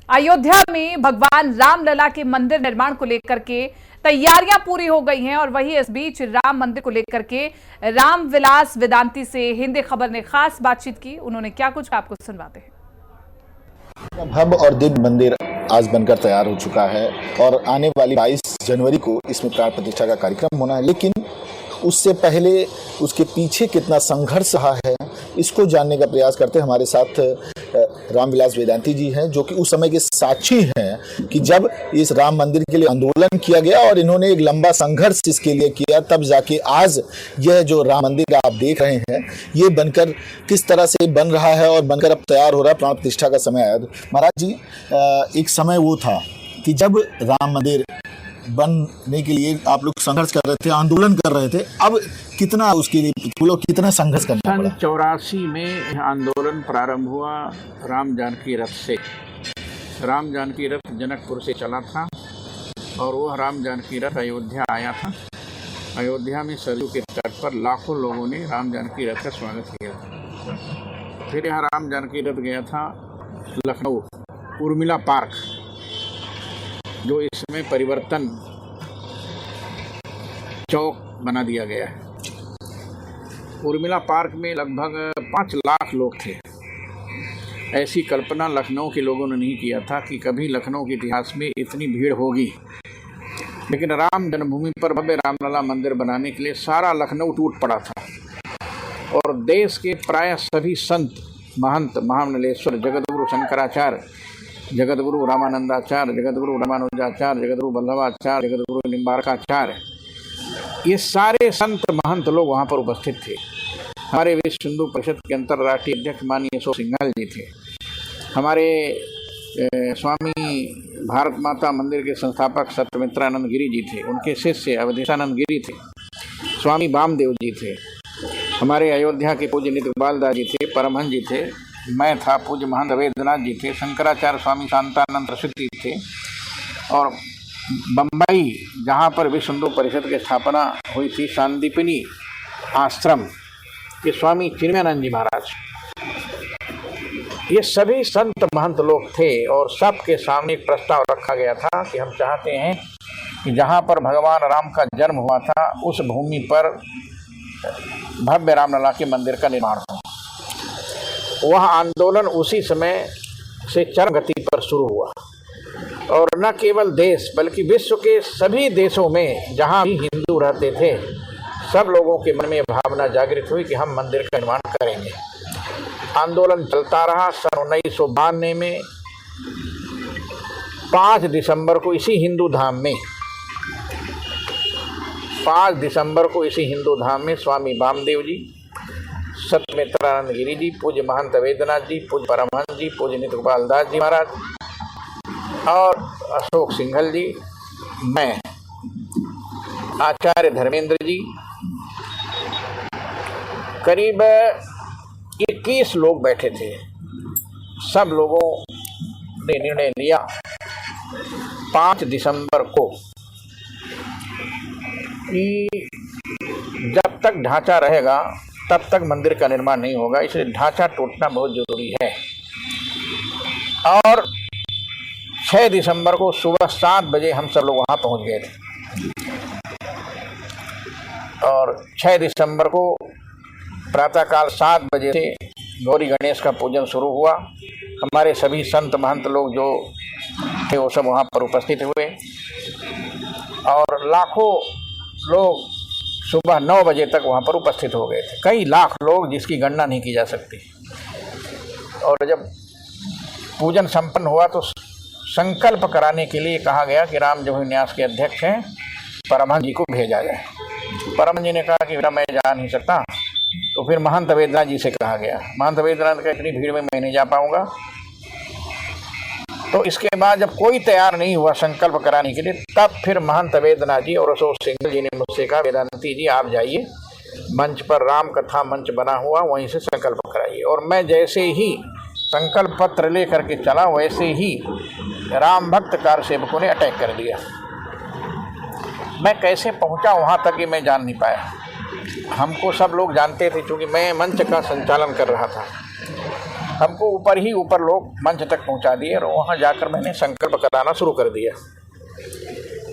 अयोध्या में भगवान रामलला के मंदिर निर्माण को लेकर के तैयारियां पूरी हो गई हैं और वहीं इस बीच राम मंदिर को लेकर के रामविलास वेदांती से हिंदी खबर ने खास बातचीत की। उन्होंने क्या कुछ आपको सुनवाते हैं। भव्य और दिव्य मंदिर आज बनकर तैयार हो चुका है और आने वाली 22 जनवरी को इसमें प्राण प्रतिष्ठा का कार्यक्रम होना है, लेकिन उससे पहले उसके पीछे कितना संघर्ष रहा है इसको जानने का प्रयास करते हैं। हमारे साथ रामविलास वेदांती जी हैं, जो कि उस समय के साक्षी हैं कि जब इस राम मंदिर के लिए आंदोलन किया गया और इन्होंने एक लंबा संघर्ष इसके लिए किया, तब जाके आज यह जो राम मंदिर आप देख रहे हैं ये बनकर किस तरह से बन रहा है और बनकर अब तैयार हो रहा है। प्राण प्रतिष्ठा का समय आया। महाराज जी, एक समय वो था कि जब राम मंदिर बनने के लिए आप लोग संघर्ष कर रहे थे, आंदोलन कर रहे थे, अब कितना उसके लिए लोग कितना संघर्ष करना पड़ा? 84 में आंदोलन प्रारंभ हुआ राम जानकी रथ से। राम जानकी रथ जनकपुर से चला था और वह राम जानकी रथ अयोध्या आया था। अयोध्या में सरयू के तट पर लाखों लोगों ने राम जानकी रथ का स्वागत किया था। फिर यहाँ राम जानकी रथ गया था लखनऊ उर्मिला पार्क, जो इसमें परिवर्तन चौक बना दिया गया है। उर्मिला पार्क में लगभग 5 लाख लोग थे। ऐसी कल्पना लखनऊ के लोगों ने नहीं किया था कि कभी लखनऊ के इतिहास में इतनी भीड़ होगी। लेकिन राम जन्मभूमि पर भव्य रामलला मंदिर बनाने के लिए सारा लखनऊ टूट पड़ा था और देश के प्राय सभी संत महंत, महामंडलेश्वर, जगतगुरु शंकराचार्य, जगतगुरु रामानंदाचार्य, जगतगुरु रामानुजाचार्य, जगतगुरु वल्लभाचार्य, जगतगुरु निम्बारकाचार्य, ये सारे संत महंत लोग वहाँ पर उपस्थित थे। हमारे विश्व हिंदू परिषद के अंतर्राष्ट्रीय अध्यक्ष माननीय अशोक सिंघल जी थे। हमारे स्वामी भारत माता मंदिर के संस्थापक सत्यमित्रानंद गिरी जी थे। उनके शिष्य अवधेशानंद गिरी थे। स्वामी वामदेव जी थे। हमारे अयोध्या के पूज्य नित्य गोपाल दास जी थे। परमहंस जी थे। मैं था, पूज्य महंत वेदनाथ जी थे। शंकराचार्य स्वामी शांतानंद प्रसिद्धि थे। और बम्बई, जहाँ पर विश्व हिंदू परिषद की स्थापना हुई थी, शांतिपिनी आश्रम के स्वामी चिन्मयानंद जी महाराज, ये सभी संत महंत लोग थे। और सबके सामने एक प्रस्ताव रखा गया था कि हम चाहते हैं कि जहाँ पर भगवान राम का जन्म हुआ था उस भूमि पर भव्य रामलला के मंदिर का निर्माण हो। वह आंदोलन उसी समय से चरम गति पर शुरू हुआ और न केवल देश बल्कि विश्व के सभी देशों में जहाँ भी हिंदू रहते थे, सब लोगों के मन में भावना जागृत हुई कि हम मंदिर का निर्माण करेंगे। आंदोलन चलता रहा। सन 1992 में 5 दिसंबर को इसी हिंदू धाम में 5 दिसंबर को इसी हिंदू धाम में स्वामी वामदेव जी, सत्यमित्रानंद गिरी जी, पूज्य महंत वेदनाथ जी, पूज्य परमहंस जी, पूज्य नित्य गोपाल दास जी महाराज और अशोक सिंघल जी, मैं, आचार्य धर्मेंद्र जी, करीब 21 लोग बैठे थे। सब लोगों ने निर्णय लिया 5 दिसंबर को कि जब तक ढांचा रहेगा तब तक मंदिर का निर्माण नहीं होगा, इसलिए ढांचा टूटना बहुत जरूरी है। और 6 दिसंबर को सुबह 7 बजे हम सब लोग वहाँ पहुँच गए थे और 6 दिसंबर को प्रातःकाल 7 बजे से गौरी गणेश का पूजन शुरू हुआ। हमारे सभी संत महंत लोग जो थे वो सब वहाँ पर उपस्थित हुए और लाखों लोग सुबह 9 बजे तक वहाँ पर उपस्थित हो गए थे। कई लाख लोग, जिसकी गणना नहीं की जा सकती। और जब पूजन संपन्न हुआ तो संकल्प कराने के लिए कहा गया कि राम जो न्यास के अध्यक्ष हैं परमहंस जी को भेजा जाए। परमहंस जी ने कहा कि मैं जा नहीं सकता। तो फिर महंत वेदनाथ जी से कहा गया। महंत वेदनाथ का इतनी भीड़ में मैं नहीं जा पाऊंगा। तो इसके बाद जब कोई तैयार नहीं हुआ संकल्प कराने के लिए, तब फिर महंत वेदनाथ जी और अशोक सिंघल जी ने मुझसे कहा, वेदांती जी आप जाइए, मंच पर राम कथा मंच बना हुआ, वहीं से संकल्प कराइए। और मैं जैसे ही संकल्प पत्र ले करके चला, वैसे ही राम भक्त कार सेवकों ने अटैक कर दिया। मैं कैसे पहुंचा वहां तक ये मैं जान नहीं पाया। हमको सब लोग जानते थे, क्योंकि मैं मंच का संचालन कर रहा था। हमको ऊपर ही ऊपर लोग मंच तक पहुंचा दिए और वहां जाकर मैंने संकल्प कराना शुरू कर दिया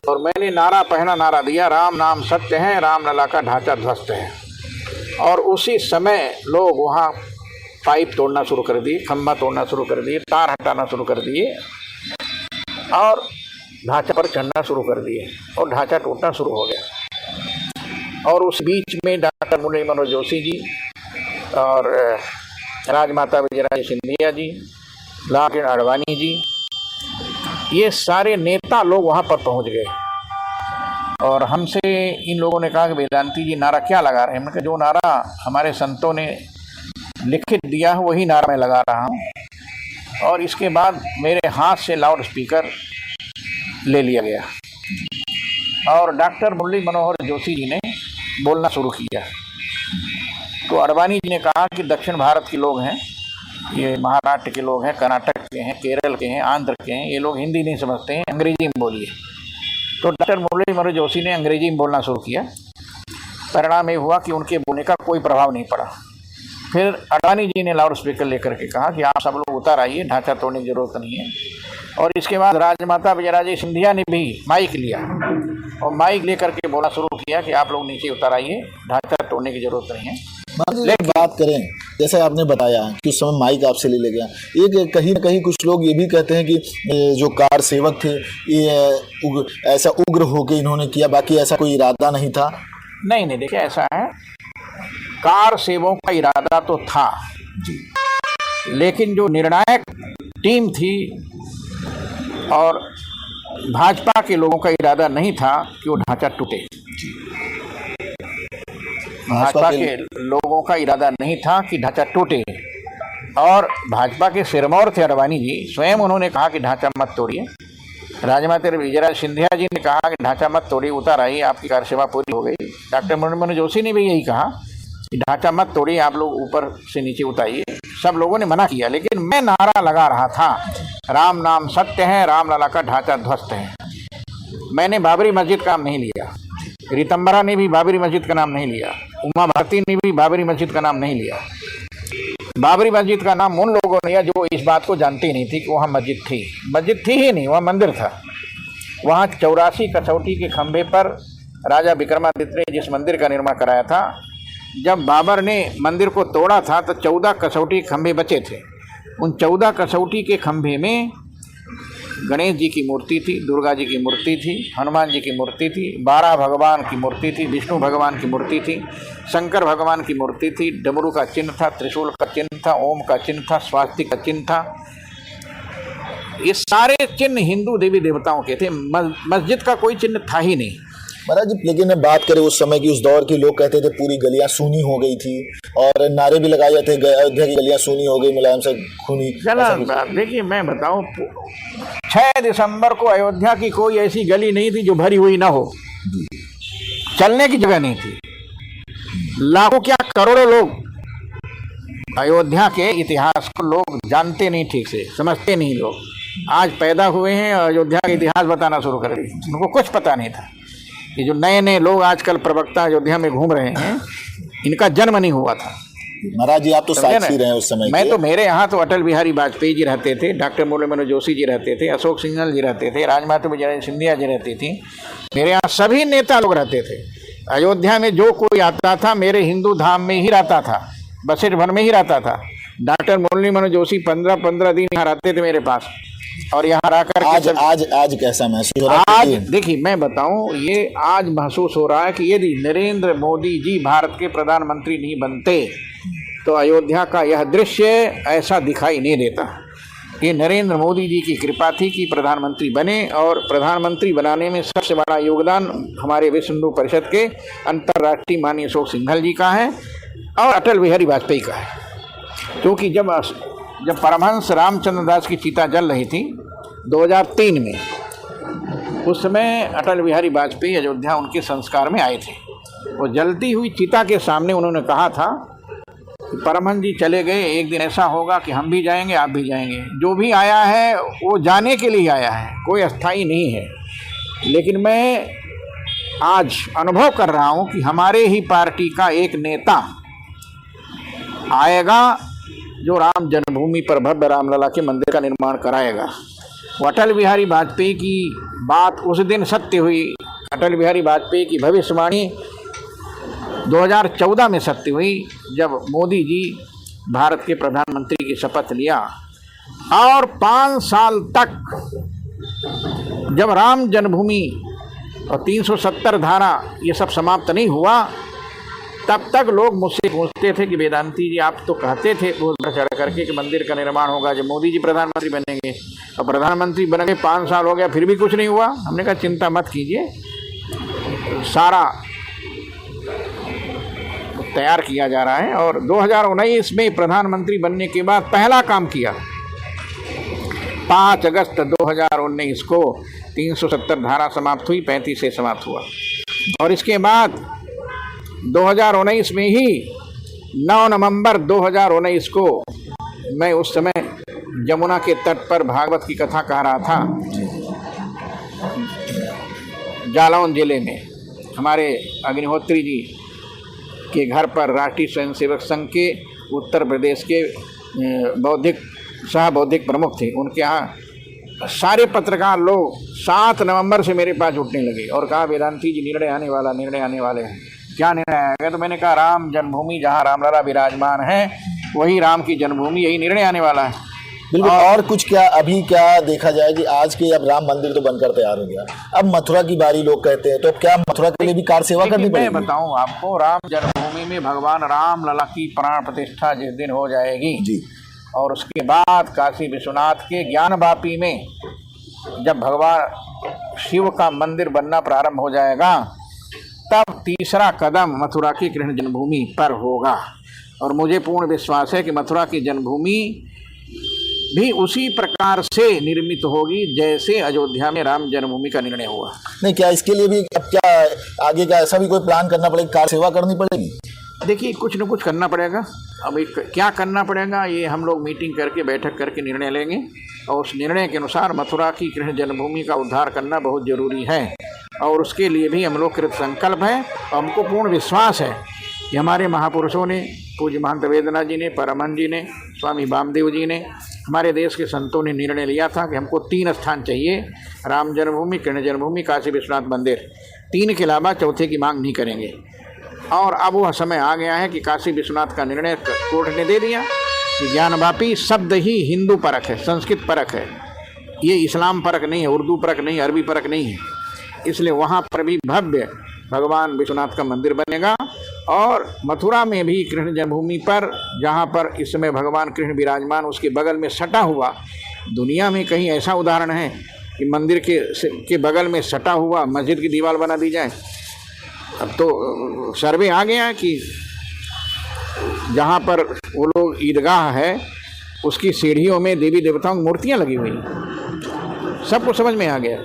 और मैंने नारा दिया, राम नाम सत्य है, राम लला का ढांचा ध्वस्त है। और उसी समय लोग वहाँ पाइप तोड़ना शुरू कर दिए, खंभा तोड़ना शुरू कर दिए, तार हटाना शुरू कर दिए और ढांचा पर चढ़ना शुरू कर दिए और ढांचा टूटना शुरू हो गया। और उस बीच में डॉक्टर मुरली मनोहर जोशी जी और राजमाता विजयराजे सिंधिया जी, लालकृष्ण आडवाणी जी, ये सारे नेता लोग वहाँ पर पहुँच गए और हमसे इन लोगों ने कहा कि वेदांती जी नारा क्या लगा रहे हैं। मैंने कहा जो नारा हमारे संतों ने लिखित दिया है वही नारा मैं लगा रहा हूँ। और इसके बाद मेरे हाथ से लाउड स्पीकर ले लिया गया और डॉक्टर मुरली मनोहर जोशी जी ने बोलना शुरू किया। तो आडवाणी जी ने कहा कि दक्षिण भारत के लोग हैं, ये महाराष्ट्र के लोग हैं, कर्नाटक के हैं, केरल के हैं, आंध्र के हैं, ये लोग हिंदी नहीं समझते हैं, अंग्रेजी में बोलिए। तो डॉक्टर मुरली मनोहर जोशी ने अंग्रेजी में बोलना शुरू किया। परिणाम ये हुआ कि उनके बोलने का कोई प्रभाव नहीं पड़ा। फिर आडवाणी जी ने लाउड स्पीकर लेकर के कहा कि आप सब लोग उतर आइए, ढांचा तोड़ने की जरूरत नहीं है। और इसके बाद राजमाता विजयराजे सिंधिया ने भी माइक लिया और माइक लेकर के बोलना शुरू किया कि आप लोग नीचे उतर आइए, ढांचा तोड़ने की जरूरत नहीं है। लेकिन बात करें, जैसे आपने बताया कि उस समय माइक आपसे ले गया, एक कहीं न कहीं कुछ लोग ये भी कहते हैं कि जो कार सेवक थे ये ऐसा उग्र होकर इन्होंने किया, बाकी ऐसा कोई इरादा नहीं था। नहीं, देखिए ऐसा है, कार सेवकों का इरादा तो था जी, लेकिन जो निर्णायक टीम थी और भाजपा के लोगों का इरादा नहीं था कि वो ढांचा टूटे। भाजपा के लोगों का इरादा नहीं था कि ढांचा टूटे और भाजपा के सिरमौर थे आडवाणी जी, स्वयं उन्होंने कहा कि ढांचा मत तोड़िए। राजमाता विजयराजे सिंधिया जी ने कहा कि ढांचा मत तोड़िए, उतर आइए, आपकी कार्य सेवा पूरी हो गई। डॉक्टर मुरली मनोहर जोशी ने भी यही कहा कि ढांचा मत तोड़िए, आप लोग ऊपर से नीचे उतारिए। सब लोगों ने मना किया, लेकिन मैं नारा लगा रहा था, राम नाम सत्य है, राम लला का ढांचा ध्वस्त है। मैंने बाबरी मस्जिद का नाम नहीं लिया, रीतम्बरा ने भी बाबरी मस्जिद का नाम नहीं लिया, उमा भारती ने भी बाबरी मस्जिद का नाम नहीं लिया। बाबरी मस्जिद का नाम उन लोगों ने लिया जो इस बात को जानते ही नहीं थी कि वहाँ मस्जिद थी ही नहीं, वहाँ मंदिर था। वहाँ 84 कसौटी के खंभे पर राजा विक्रमादित्य ने जिस मंदिर का निर्माण कराया था, जब बाबर ने मंदिर को तोड़ा था तो 14 कसौटी खंभे बचे थे। उन 14 कसौटी के खंभे में गणेश जी की मूर्ति थी, दुर्गा जी की मूर्ति थी, हनुमान जी की मूर्ति थी, 12 भगवान की मूर्ति थी, विष्णु भगवान की मूर्ति थी, शंकर भगवान की मूर्ति थी, डमरू का चिन्ह था, त्रिशूल का चिन्ह था, ओम का चिन्ह था, स्वास्तिक का चिन्ह था। ये सारे चिन्ह हिंदू देवी देवताओं के थे, मस्जिद का कोई चिन्ह था ही नहीं। महाराज जी, लेकिन बात करें उस समय की, उस दौर के लोग कहते थे पूरी गलियां सूनी हो गई थी और नारे भी लगाए जाते थे, अयोध्या की गलियां सूनी हो गई, मुलायम से खूनी। देखिए मैं बताऊं, 6 दिसंबर को अयोध्या की कोई ऐसी गली नहीं थी जो भरी हुई ना हो, चलने की जगह नहीं थी। लाखों क्या करोड़ों लोग अयोध्या के इतिहास को लोग जानते नहीं, ठीक से समझते नहीं। लोग आज पैदा हुए हैं और अयोध्या का इतिहास बताना शुरू कर दिए, उनको कुछ पता नहीं था। ये जो नए नए लोग आजकल प्रवक्ता अयोध्या में घूम रहे हैं, इनका जन्म नहीं हुआ था। महाराज जी, आप तो साक्षी रहे उस समय। मैं तो, मेरे यहाँ तो अटल बिहारी वाजपेयी जी रहते थे, डॉक्टर मुरली मनोहर जोशी जी रहते थे, अशोक सिंघल जी रहते थे, राजमाता विजयराजे सिंधिया जी रहती थी, मेरे यहाँ सभी नेता लोग रहते थे। अयोध्या में जो कोई आता था मेरे हिंदू धाम में ही रहता था, बसेट भर में ही रहता था। डॉक्टर मुरली मनोहर जोशी 15-15 दिन यहाँ रहते थे मेरे पास और यहाँ रहकर आज कैसा महसूस हो रहा है? आज देखिए मैं बताऊं, ये आज महसूस हो रहा है कि यदि नरेंद्र मोदी जी भारत के प्रधानमंत्री नहीं बनते तो अयोध्या का यह दृश्य ऐसा दिखाई नहीं देता। ये नरेंद्र मोदी जी की कृपा थी कि प्रधानमंत्री बने और प्रधानमंत्री बनाने में सबसे बड़ा योगदान हमारे विश्व हिंदू परिषद के अंतर्राष्ट्रीय माननीय अशोक सिंघल जी का है और अटल बिहारी वाजपेयी का है। क्योंकि जब परमहंस रामचंद्र दास की चिता जल रही थी 2003 में, उस समय अटल बिहारी वाजपेयी अयोध्या उनके संस्कार में आए थे। वो जलती हुई चिता के सामने उन्होंने कहा था कि परमहंस जी चले गए, एक दिन ऐसा होगा कि हम भी जाएंगे, आप भी जाएंगे। जो भी आया है वो जाने के लिए आया है, कोई अस्थाई नहीं है। लेकिन मैं आज अनुभव कर रहा हूँ कि हमारे ही पार्टी का एक नेता आएगा जो राम जन्मभूमि पर भव्य रामलला के मंदिर का निर्माण कराएगा। वो अटल बिहारी वाजपेयी की बात उस दिन सत्य हुई। अटल बिहारी वाजपेयी की भविष्यवाणी 2014 में सत्य हुई, जब मोदी जी भारत के प्रधानमंत्री की शपथ लिया और 5 साल तक जब राम जन्मभूमि और 370 धारा ये सब समाप्त नहीं हुआ, तब तक लोग मुझसे पूछते थे कि वेदांती जी आप तो कहते थे रोज बढ़ चढ़ करके कि मंदिर का निर्माण होगा जब मोदी जी प्रधानमंत्री बनेंगे, और प्रधानमंत्री बन के 5 साल हो गया फिर भी कुछ नहीं हुआ। हमने कहा चिंता मत कीजिए, सारा तैयार किया जा रहा है। और 2019 में प्रधानमंत्री बनने के बाद पहला काम किया, 5 अगस्त 2019 को 370 धारा समाप्त हुई, 35 से समाप्त हुआ। और इसके बाद 2019 में ही 9 नवंबर 2019 को मैं उस समय जमुना के तट पर भागवत की कथा कह रहा था जालौन जिले में। हमारे अग्निहोत्री जी के घर पर राष्ट्रीय स्वयंसेवक संघ के उत्तर प्रदेश के बौद्धिक प्रमुख थे, उनके यहाँ सारे पत्रकार लोग 7 नवंबर से मेरे पास जुटने लगे और कहा वेदांती जी निर्णय आने वाले हैं। क्या निर्णय आएगा? तो मैंने कहा राम जन्मभूमि जहाँ रामलला विराजमान है वही राम की जन्मभूमि, यही निर्णय आने वाला है। बिल्कुल। और कुछ क्या अभी क्या देखा जाए कि आज के अब राम मंदिर तो बनकर तैयार हो गया, अब मथुरा की बारी लोग कहते हैं, तो क्या मथुरा के लिए भी कार सेवा करनी पड़ेगी? मैं बताऊं आपको, राम जन्मभूमि में भगवान रामलला की प्राण प्रतिष्ठा जिस दिन हो जाएगी जी, और उसके बाद काशी विश्वनाथ के ज्ञानवापी में जब भगवान शिव का मंदिर बनना प्रारंभ हो जाएगा, तब तीसरा कदम मथुरा की कृष्ण जन्मभूमि पर होगा। और मुझे पूर्ण विश्वास है कि मथुरा की जन्मभूमि भी उसी प्रकार से निर्मित होगी जैसे अयोध्या में राम जन्मभूमि का निर्णय हुआ। नहीं, क्या इसके लिए भी अब क्या आगे का ऐसा भी कोई प्लान करना पड़ेगा, कार सेवा करनी पड़ेगी? देखिए कुछ न कुछ करना पड़ेगा। अब क्या करना पड़ेगा ये हम लोग मीटिंग करके बैठक करके निर्णय लेंगे, और उस निर्णय के अनुसार मथुरा की कृष्ण जन्मभूमि का उद्धार करना बहुत जरूरी है, और उसके लिए भी हम लोग कृत संकल्प हैं। और हमको पूर्ण विश्वास है कि हमारे महापुरुषों ने, पूज्य महंत वेदनाथ जी ने, परमहंस जी ने, स्वामी वामदेव जी ने, हमारे देश के संतों ने निर्णय लिया था कि हमको 3 स्थान चाहिए, राम जन्मभूमि, कृष्ण जन्मभूमि, काशी विश्वनाथ मंदिर। 3 के अलावा चौथे की मांग नहीं करेंगे। और अब वह समय आ गया है कि काशी विश्वनाथ का निर्णय कोर्ट ने दे दिया कि ज्ञानवापी शब्द ही हिंदू परक है, संस्कृत परक है, ये इस्लाम परक नहीं है, उर्दू परक नहीं, अरबी परक नहीं है। इसलिए वहाँ पर भी भव्य भगवान विश्वनाथ का मंदिर बनेगा। और मथुरा में भी कृष्ण जन्मभूमि पर, जहाँ पर इस समय भगवान कृष्ण विराजमान, उसके बगल में सटा हुआ, दुनिया में कहीं ऐसा उदाहरण है कि मंदिर के बगल में सटा हुआ मस्जिद की दीवार बना दी जाए? अब तो सर्वे आ गया कि जहाँ पर वो लोग ईदगाह है उसकी सीढ़ियों में देवी देवताओं की मूर्तियाँ लगी हुई हैं, सबको समझ में आ गया।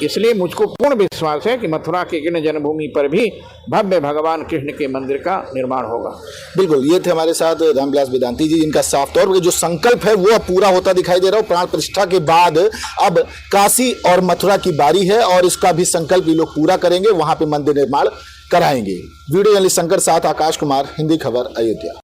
इसलिए मुझको पूर्ण विश्वास है कि मथुरा के कृष्ण जन्मभूमि पर भी भव्य भगवान कृष्ण के मंदिर का निर्माण होगा। बिल्कुल, ये थे हमारे साथ रामविलास वेदांती जी, जिनका साफ तौर पर जो संकल्प है वो पूरा होता दिखाई दे रहा है। प्राण प्रतिष्ठा के बाद अब काशी और मथुरा की बारी है, और इसका भी संकल्प ये लोग पूरा करेंगे, वहां पे मंदिर निर्माण कराएंगे। वीडियो जर्नलिस्ट शंकर साथ आकाश कुमार, हिंदी खबर, अयोध्या।